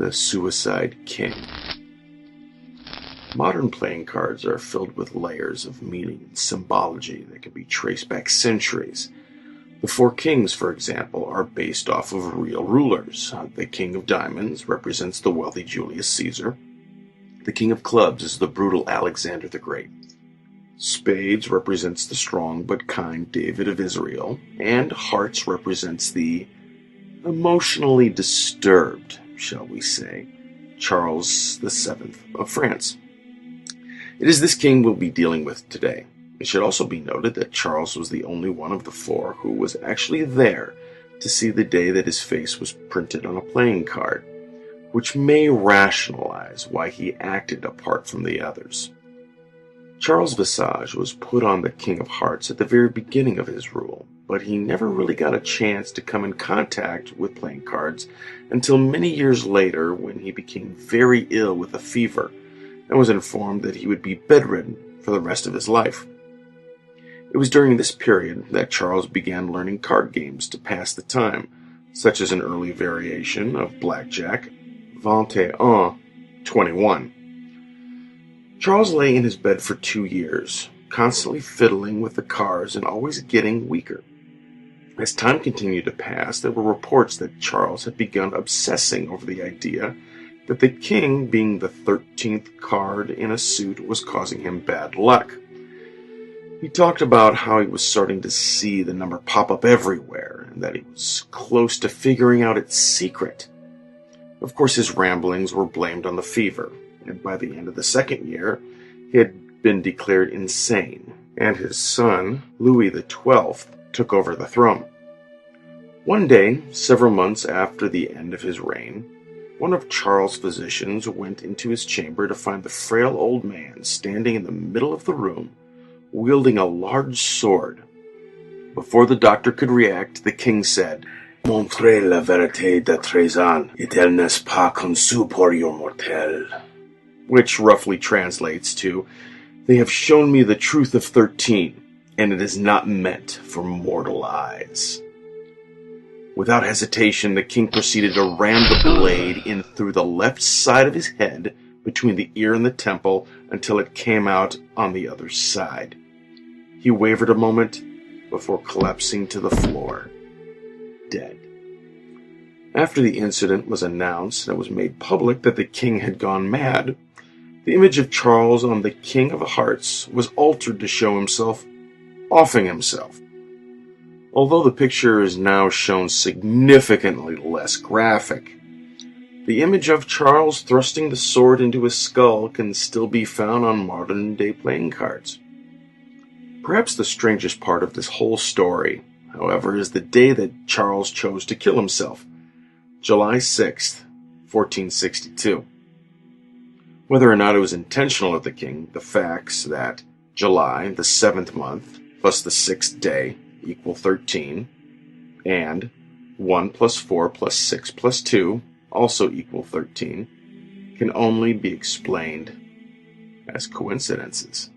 the Suicide King. Modern playing cards are filled with layers of meaning and symbology that can be traced back centuries. The Four Kings, for example, are based off of real rulers. The King of Diamonds represents the wealthy Julius Caesar. The King of Clubs is the brutal Alexander the Great. Spades represents the strong but kind David of Israel. And Hearts represents the emotionally disturbed, shall we say, Charles VII of France. It is this king we'll be dealing with today. It should also be noted that Charles was the only one of the four who was actually there to see the day that his face was printed on a playing card, which may rationalize why he acted apart from the others. Charles' visage was put on the King of Hearts at the very beginning of his rule, but he never really got a chance to come in contact with playing cards until many years later when he became very ill with a fever and was informed that he would be bedridden for the rest of his life. It was during this period that Charles began learning card games to pass the time, such as an early variation of blackjack, 21, 21. Charles lay in his bed for 2 years, constantly fiddling with the cards and always getting weaker. As time continued to pass, there were reports that Charles had begun obsessing over the idea that the king, being the 13th card in a suit, was causing him bad luck. He talked about how he was starting to see the number pop up everywhere, and that he was close to figuring out its secret. Of course, his ramblings were blamed on the fever, and by the end of the second year, he had been declared insane, and his son, Louis XII, took over the throne. One day, several months after the end of his reign, one of Charles' physicians went into his chamber to find the frail old man standing in the middle of the room, wielding a large sword. Before the doctor could react, the king said, "Montrez la vérité de 13 ans, et elle n'est pas conçue pour your mortel," which roughly translates to, "They have shown me the truth of 13, and it is not meant for mortal eyes." Without hesitation, the king proceeded to ram the blade in through the left side of his head, between the ear and the temple, until it came out on the other side. He wavered a moment before collapsing to the floor, dead. After the incident was announced and it was made public that the king had gone mad, the image of Charles on the King of Hearts was altered to show himself offing himself. Although the picture is now shown significantly less graphic, the image of Charles thrusting the sword into his skull can still be found on modern-day playing cards. Perhaps the strangest part of this whole story, however, is the day that Charles chose to kill himself, July 6th, 1462. Whether or not it was intentional of the king, the facts that July, the 7th month, plus the 6th day, equal 13, and 1 plus 4 plus 6 plus 2, also equal 13, can only be explained as coincidences.